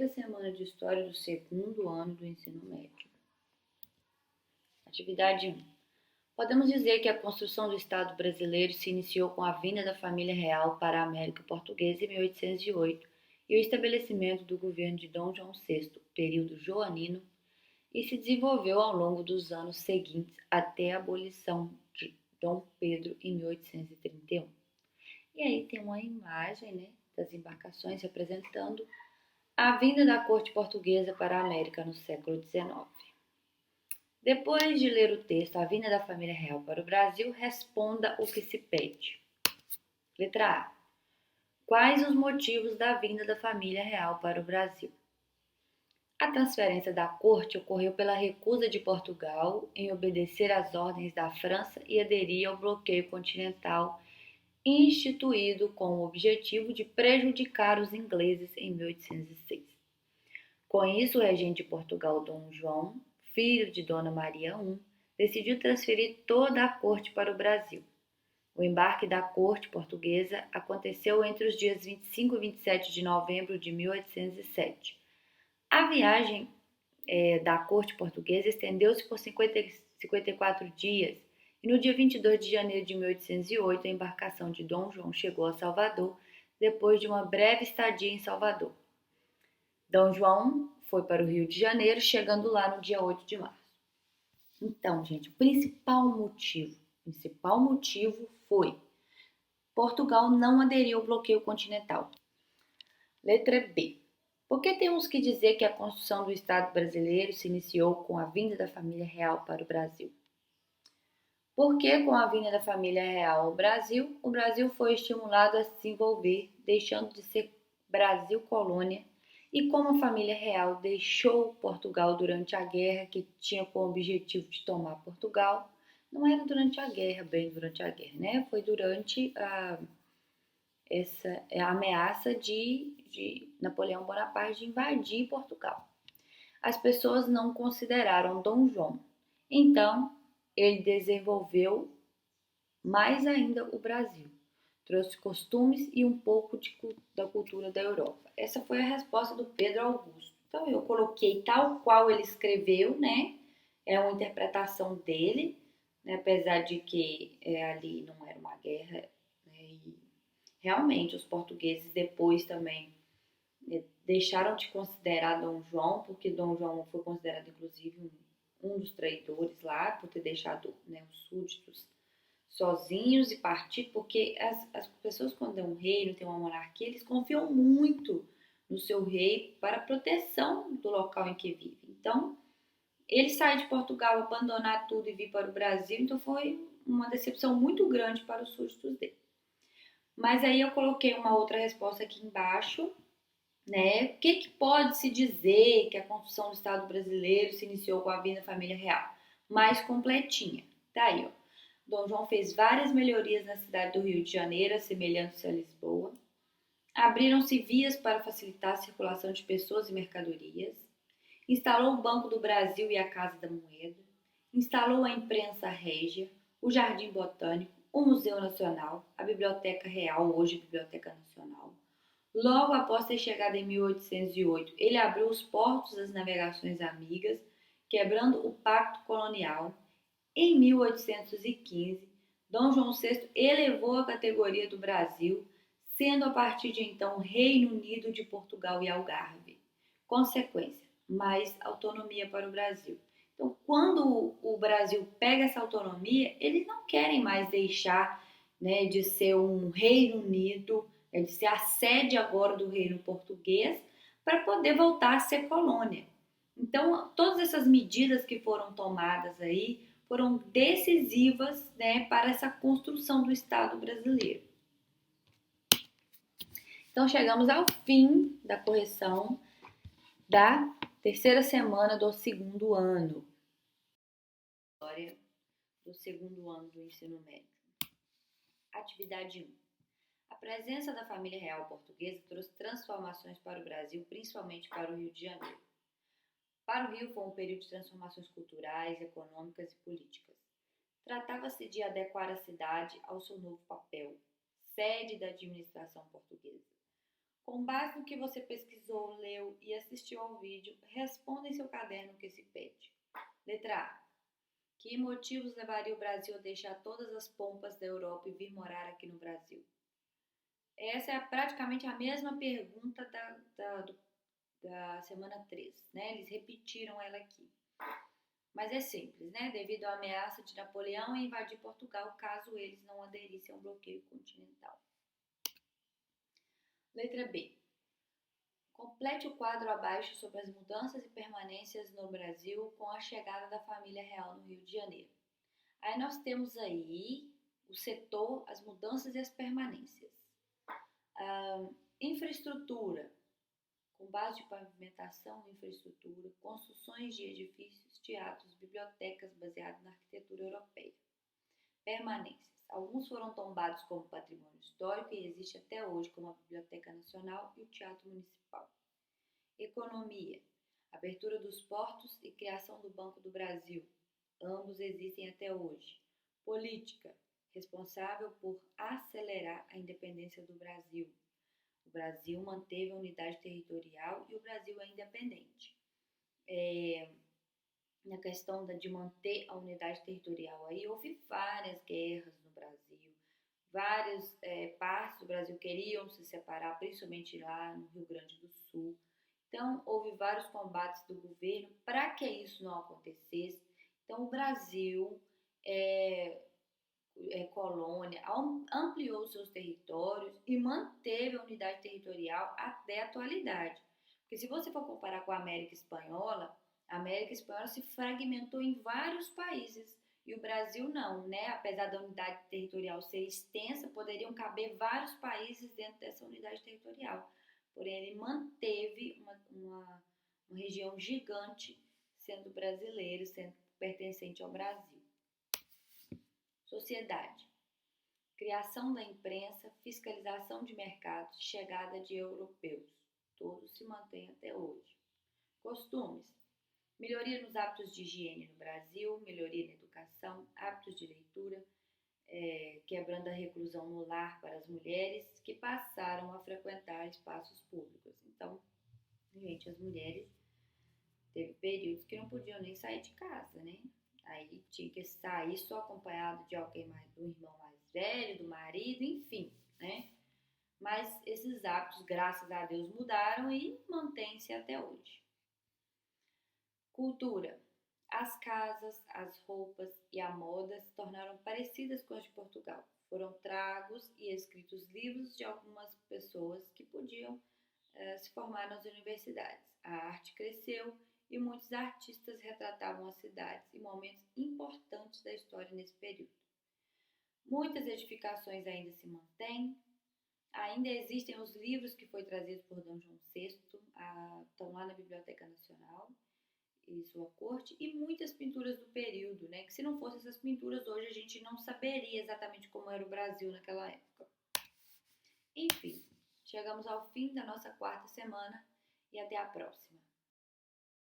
Semana de História do segundo ano do ensino médio. Atividade 1. Podemos dizer que a construção do Estado brasileiro se iniciou com a vinda da família real para a América Portuguesa em 1808 e o estabelecimento do governo de Dom João VI, período joanino, e se desenvolveu ao longo dos anos seguintes até a abolição de Dom Pedro em 1831. E aí tem uma imagem, das embarcações representando a vinda da corte portuguesa para a América no século XIX. Depois de ler o texto A Vinda da Família Real para o Brasil, responda o que se pede. Letra A. Quais os motivos da vinda da família real para o Brasil? A transferência da corte ocorreu pela recusa de Portugal em obedecer às ordens da França e aderir ao bloqueio continental instituído com o objetivo de prejudicar os ingleses em 1806. Com isso, o regente de Portugal, Dom João, filho de Dona Maria I, decidiu transferir toda a corte para o Brasil. O embarque da corte portuguesa aconteceu entre os dias 25 e 27 de novembro de 1807. A viagem da corte portuguesa estendeu-se por 54 dias e no dia 22 de janeiro de 1808 a embarcação de Dom João chegou a Salvador depois de uma breve estadia em Salvador. Dom João foi para o Rio de Janeiro, chegando lá no dia 8 de março. Então, gente, o principal motivo foi Portugal não aderiu ao bloqueio continental. Letra B. Por que temos que dizer que a construção do Estado brasileiro se iniciou com a vinda da família real para o Brasil? Porque com a vinda da família real ao Brasil, o Brasil foi estimulado a se desenvolver, deixando de ser Brasil colônia. E como a família real deixou Portugal durante a guerra, que tinha como objetivo de tomar Portugal, não era durante a guerra, né? Foi durante essa ameaça de Napoleão Bonaparte de invadir Portugal. As pessoas não consideraram Dom João. Então, ele desenvolveu mais ainda o Brasil. Trouxe costumes e um pouco da cultura da Europa. Essa foi a resposta do Pedro Augusto. Então, eu coloquei tal qual ele escreveu, né? É uma interpretação dele, né? Apesar de que ali não era uma guerra. Né? E realmente, os portugueses depois também deixaram de considerar Dom João, porque Dom João foi considerado, inclusive, um dos traidores lá, por ter deixado, né, os súditos sozinhos e partir, porque as pessoas, quando é um reino, tem uma monarquia, eles confiam muito no seu rei para a proteção do local em que vive. Então, ele sair de Portugal, abandonar tudo e vir para o Brasil, então foi uma decepção muito grande para os súditos dele. Mas aí eu coloquei uma outra resposta aqui embaixo, né? O que pode se dizer que a construção do Estado brasileiro se iniciou com a vinda da família real? Mais completinha. Tá aí, ó. Dom João fez várias melhorias na cidade do Rio de Janeiro, assemelhando-se a Lisboa. Abriram-se vias para facilitar a circulação de pessoas e mercadorias. Instalou o Banco do Brasil e a Casa da Moeda. Instalou a imprensa régia, o Jardim Botânico, o Museu Nacional, a Biblioteca Real, hoje Biblioteca Nacional. Logo após ter chegado em 1808, ele abriu os portos das navegações amigas, quebrando o pacto colonial. Em 1815, Dom João VI elevou a categoria do Brasil, sendo a partir de então Reino Unido de Portugal e Algarve. Consequência, mais autonomia para o Brasil. Então, quando o Brasil pega essa autonomia, eles não querem mais deixar, né, de ser um Reino Unido, de ser a sede agora do Reino Português, para poder voltar a ser colônia. Então, todas essas medidas que foram tomadas aí foram decisivas, né, para essa construção do Estado brasileiro. Então, chegamos ao fim da correção da terceira semana do segundo ano. História do segundo ano do ensino médio. Atividade 1. A presença da família real portuguesa trouxe transformações para o Brasil, principalmente para o Rio de Janeiro. Para o Rio foi um período de transformações culturais, econômicas e políticas. Tratava-se de adequar a cidade ao seu novo papel, sede da administração portuguesa. Com base no que você pesquisou, leu e assistiu ao vídeo, responda em seu caderno o que se pede. Letra A. Que motivos levaria o Brasil a deixar todas as pompas da Europa e vir morar aqui no Brasil? Essa é praticamente a mesma pergunta da semana 3, né? Eles repetiram ela aqui. Mas é simples, né? Devido à ameaça de Napoleão em invadir Portugal caso eles não aderissem ao bloqueio continental. Letra B. Complete o quadro abaixo sobre as mudanças e permanências no Brasil com a chegada da família real no Rio de Janeiro. Aí nós temos aí o setor, as mudanças e as permanências. Infraestrutura, com base de pavimentação e infraestrutura, construções de edifícios, teatros, bibliotecas baseadas na arquitetura europeia. Permanências. Alguns foram tombados como patrimônio histórico e existe até hoje como a Biblioteca Nacional e o Teatro Municipal. Economia. Abertura dos portos e criação do Banco do Brasil. Ambos existem até hoje. Política. Responsável por acelerar a independência do Brasil. O Brasil manteve a unidade territorial e o Brasil é independente. Na questão de manter a unidade territorial, aí houve várias guerras no Brasil, várias partes do Brasil queriam se separar, principalmente lá no Rio Grande do Sul. Então, houve vários combates do governo para que isso não acontecesse. Então, o Brasil colônia, ampliou seus territórios e manteve a unidade territorial até a atualidade. Porque se você for comparar com a América Espanhola se fragmentou em vários países e o Brasil não, né? Apesar da unidade territorial ser extensa, poderiam caber vários países dentro dessa unidade territorial. Porém, ele manteve uma região gigante sendo brasileiro, sendo pertencente ao Brasil. Sociedade. Criação da imprensa, fiscalização de mercados, chegada de europeus. Todos se mantêm até hoje. Costumes. Melhoria nos hábitos de higiene no Brasil, melhoria na educação, hábitos de leitura, quebrando a reclusão no lar para as mulheres que passaram a frequentar espaços públicos. Então, gente, as mulheres teve períodos que não podiam nem sair de casa, né? Aí tinha que sair só acompanhado de alguém mais, do irmão mais velho, do marido, enfim, né? Mas esses hábitos, graças a Deus, mudaram e mantêm-se até hoje. Cultura. As casas, as roupas e a moda se tornaram parecidas com as de Portugal. Foram tragos e escritos livros de algumas pessoas que podiam se formar nas universidades. A arte cresceu e muitos artistas retratavam as cidades e momentos importantes da história nesse período. Muitas edificações ainda se mantêm, ainda existem os livros que foi trazidos por Dom João VI, estão lá na Biblioteca Nacional e sua corte, e muitas pinturas do período, né? Que se não fossem essas pinturas hoje a gente não saberia exatamente como era o Brasil naquela época. Enfim, chegamos ao fim da nossa quarta semana e até a próxima.